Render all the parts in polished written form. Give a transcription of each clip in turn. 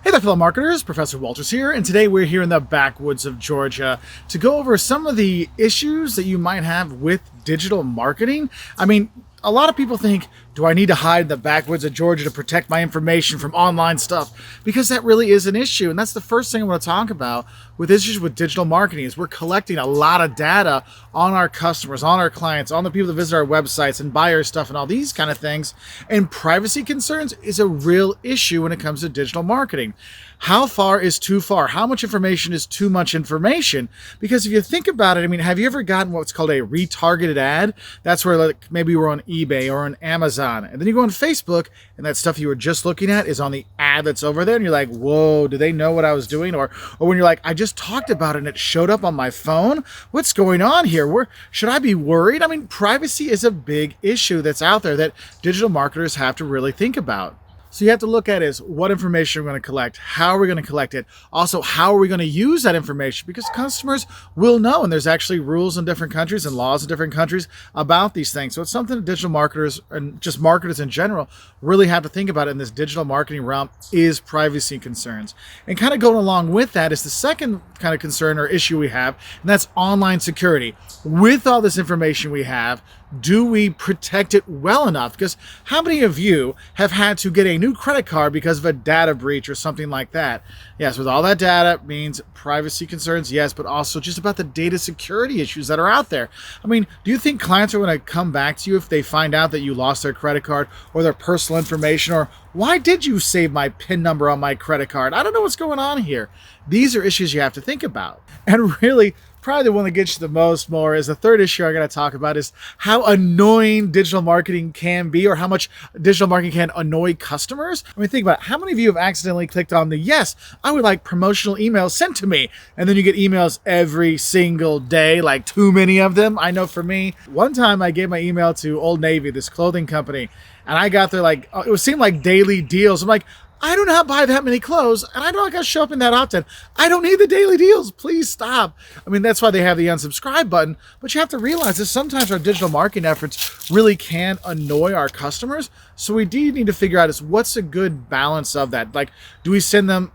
Hey there, fellow marketers. Professor Wolters here, and today we're here in the backwoods of Georgia to go over some of the issues that you might have with digital marketing. I mean, a lot of people think, do I need to hide in the backwoods of Georgia to protect my information from online stuff? Because that really is an issue, and that's the first thing I want to talk about with issues with digital marketing is we're collecting a lot of data on our customers, on our clients, on the people that visit our websites and buy our stuff and all these kind of things. And privacy concerns is a real issue when it comes to digital marketing. How far is too far? How much information is too much information? Because if you think about it, I mean, have you ever gotten what's called a retargeted ad? That's where like maybe we're on eBay or on Amazon, and then you go on Facebook and that stuff you were just looking at is on the ad that's over there, and you're like, whoa, do they know what I was doing? Or when you're like, I just talked about it and it showed up on my phone. What's going on here? Should I be worried? I mean, privacy is a big issue that's out there that digital marketers have to really think about. So you have to look at is what information we're going to collect, how are we going to collect it, also how are we going to use that information, because customers will know, and there's actually rules in different countries and laws in different countries about these things. So it's something that digital marketers and just marketers in general really have to think about in this digital marketing realm is privacy concerns. And kind of going along with that is the second kind of concern or issue we have, and that's online security. With all this information we have, do we protect it well enough? Because how many of you have had to get a new credit card because of a data breach or something like that? Yes, with all that data means privacy concerns, yes, but also just about the data security issues that are out there. I mean, do you think clients are going to come back to you if they find out that you lost their credit card or their personal information, or why did you save my PIN number on my credit card? I don't know what's going on here. These are issues you have to think about. And really, probably the one that gets you the most more is the third issue I'm going to talk about is how annoying digital marketing can be, or how much digital marketing can annoy customers. I mean, think about it. How many of you have accidentally clicked on the yes, I would like promotional emails sent to me, and then you get emails every single day, like too many of them? I know for me, one time I gave my email to Old Navy, this clothing company, and I got there like, it seemed like daily deals. I'm like, I do not buy that many clothes, and I don't got to show up in that often. I don't need the daily deals. Please stop. I mean, that's why they have the unsubscribe button. But you have to realize that sometimes our digital marketing efforts really can annoy our customers. So we do need to figure out is what's a good balance of that. Like, do we send them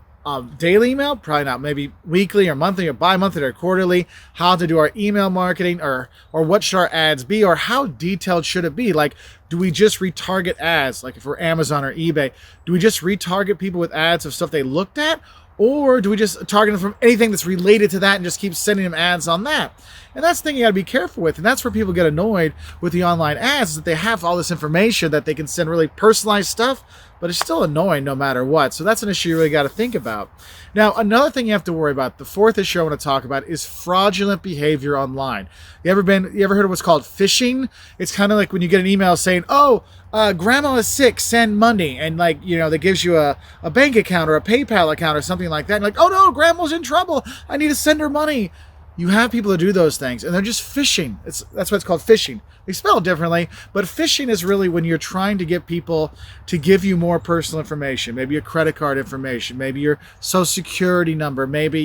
daily email? Probably not. Maybe weekly or monthly or bi-monthly or quarterly. How to do our email marketing, or what should our ads be, or how detailed should it be? Like, do we just retarget ads? Like if we're Amazon or eBay, do we just retarget people with ads of stuff they looked at? Or do we just target them from anything that's related to that and just keep sending them ads on that? And that's the thing you got to be careful with. And that's where people get annoyed with the online ads, is that they have all this information that they can send really personalized stuff, but it's still annoying no matter what. So that's an issue you really got to think about. Now, another thing you have to worry about, the fourth issue I want to talk about, is fraudulent behavior online. You ever heard of what's called phishing? It's kind of like when you get an email saying, grandma is sick, send money. And like, that gives you a bank account or a PayPal account or something like that. And like, oh no, grandma's in trouble. I need to send her money. You have people that do those things, and they're just phishing. That's what it's called, phishing. They spell it differently, but phishing is really when you're trying to get people to give you more personal information, maybe your credit card information, maybe your social security number, maybe,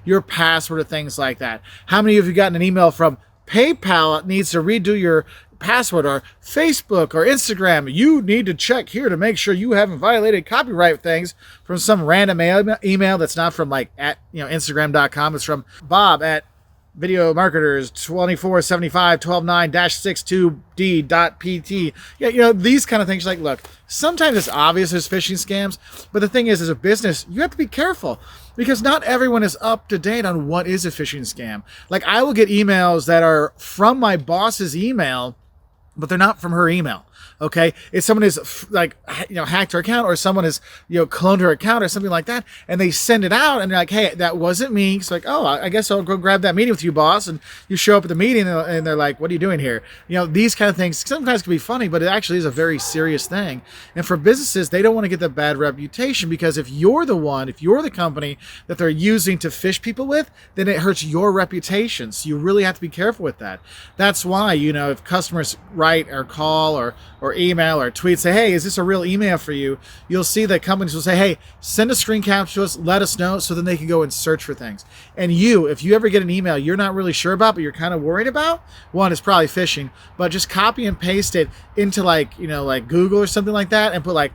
your password or things like that. How many of you gotten an email from PayPal that needs to redo your password, or Facebook or Instagram? You need to check here to make sure you haven't violated copyright things, from some random email that's not from like at Instagram.com. It's from Bob at Video Marketers 2475-129-62D.pt. Yeah, these kind of things. Like, look, sometimes it's obvious there's phishing scams, but the thing is, as a business, you have to be careful, because not everyone is up to date on what is a phishing scam. Like, I will get emails that are from my boss's email, but they're not from her email. Okay, if someone is like, hacked her account, or someone has, cloned her account or something like that, and they send it out, and they're like, hey, that wasn't me. It's like, oh, I guess I'll go grab that meeting with you, boss. And you show up at the meeting, and they're like, what are you doing here? These kind of things sometimes can be funny, but it actually is a very serious thing. And for businesses, they don't want to get that bad reputation, because if you're the company that they're using to fish people with, then it hurts your reputation. So you really have to be careful with that. That's why, if customers write or call or email or tweet, say, hey, is this a real email for you? You'll see that companies will say, hey, send a screen capture to us, let us know, so then they can go and search for things. And if you ever get an email you're not really sure about, but you're kind of worried about, one, it's probably phishing, but just copy and paste it into like Google or something like that, and put like,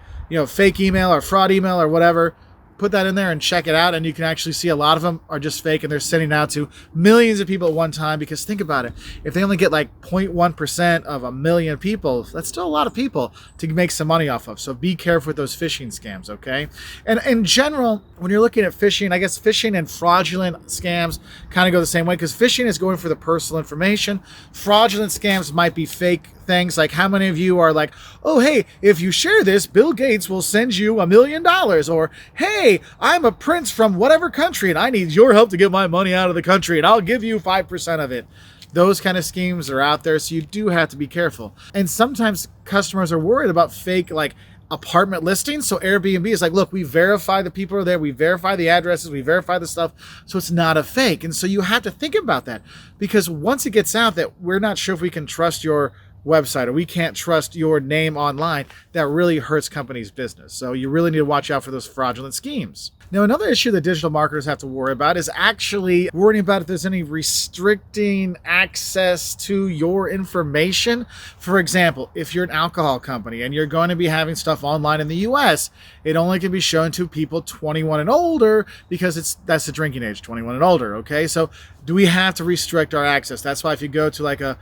fake email or fraud email or whatever. put that in there and check it out, and you can actually see a lot of them are just fake, and they're sending out to millions of people at one time. Because think about it, if they only get like 0.1% of a million people, that's still a lot of people to make some money off of. So be careful with those phishing scams, okay? And in general, when you're looking at phishing, I guess phishing and fraudulent scams kind of go the same way, because phishing is going for the personal information. Fraudulent scams might be fake things. Like, how many of you are like, oh, hey, if you share this, Bill Gates will send you $1 million, or hey, I'm a prince from whatever country and I need your help to get my money out of the country and I'll give you 5% of it. Those kind of schemes are out there, so you do have to be careful. And sometimes customers are worried about fake, like, apartment listings. So Airbnb is like, look, we verify the people are there, we verify the addresses, we verify the stuff, so it's not a fake. And so you have to think about that, because once it gets out that we're not sure if we can trust your website or we can't trust your name online, that really hurts companies' business. So you really need to watch out for those fraudulent schemes. Now, another issue that digital marketers have to worry about is actually worrying about if there's any restricting access to your information. For example, if you're an alcohol company and you're going to be having stuff online in the US, it only can be shown to people 21 and older, because that's the drinking age, 21 and older, okay? So do we have to restrict our access? That's why if you go to like a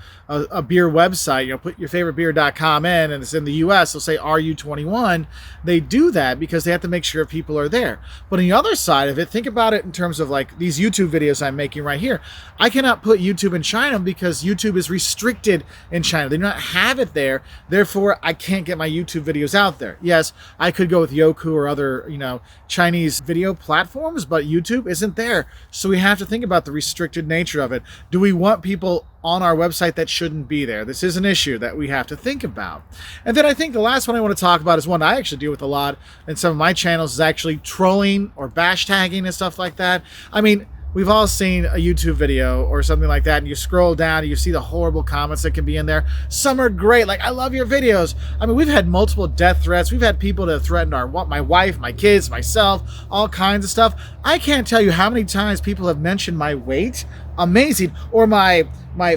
beer website, put your favorite beer.com in, and it's in the US, they'll say, are you 21? They do that because they have to make sure people are there. But on the other side of it, think about it in terms of like these YouTube videos I'm making right here. I cannot put YouTube in China because YouTube is restricted in China. They do not have it there. Therefore, I can't get my YouTube videos out there. Yes, I could go with Youku or other, Chinese video platforms, but YouTube isn't there. So we have to think about the restricted nature of it. Do we want people on our website that shouldn't be there? This is an issue that we have to think about. And then I think the last one I want to talk about is one I actually deal with a lot in some of my channels, is actually trolling or bash tagging and stuff like that. I mean, we've all seen a YouTube video or something like that, and you scroll down and you see the horrible comments that can be in there. Some are great, like, I love your videos. I mean, we've had multiple death threats. We've had people that have threatened my wife, my kids, myself, all kinds of stuff. I can't tell you how many times people have mentioned my weight, amazing, or my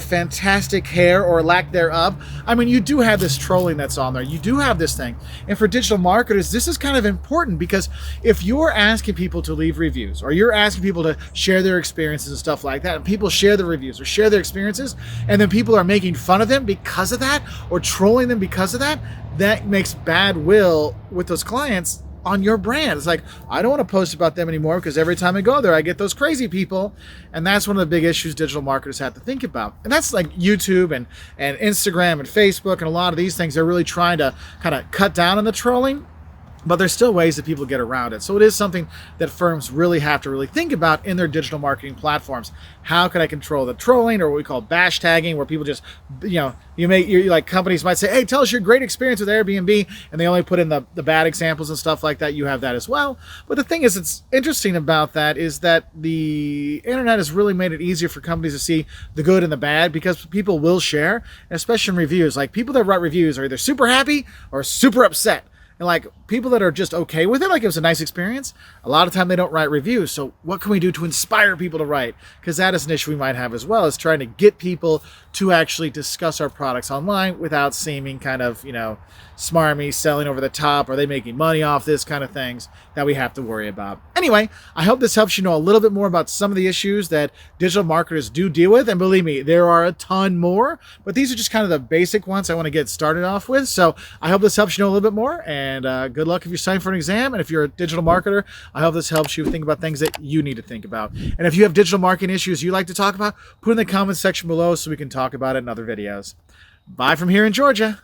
fantastic hair or lack thereof. I mean, you do have this trolling that's on there. You do have this thing. And for digital marketers, this is kind of important, because if you're asking people to leave reviews, or you're asking people to share their experiences and stuff like that, and people share the reviews or share their experiences, and then people are making fun of them because of that, or trolling them because of that, that makes bad will with those clients on your brand. It's like, I don't want to post about them anymore, because every time I go there, I get those crazy people. And that's one of the big issues digital marketers have to think about. And that's like YouTube and Instagram and Facebook and a lot of these things. They're really trying to kind of cut down on the trolling, but there's still ways that people get around it. So it is something that firms really have to really think about in their digital marketing platforms. How can I control the trolling, or what we call bash tagging, where people just, like companies might say, hey, tell us your great experience with Airbnb, and they only put in the bad examples and stuff like that. You have that as well. But the thing is, it's interesting about that is that the internet has really made it easier for companies to see the good and the bad, because people will share, especially in reviews. Like, people that write reviews are either super happy or super upset. And like, people that are just okay with it, like it was a nice experience, a lot of time they don't write reviews. So what can we do to inspire people to write? Because that is an issue we might have as well, is trying to get people to actually discuss our products online without seeming kind of, smarmy, selling over the top, are they making money off this kind of things that we have to worry about. Anyway, I hope this helps you know a little bit more about some of the issues that digital marketers do deal with. And believe me, there are a ton more, but these are just kind of the basic ones I want to get started off with. So I hope this helps you know a little bit more, and good luck if you're studying for an exam. And if you're a digital marketer, I hope this helps you think about things that you need to think about. And if you have digital marketing issues you'd like to talk about, put in the comments section below so we can talk about it in other videos. Bye from here in Georgia.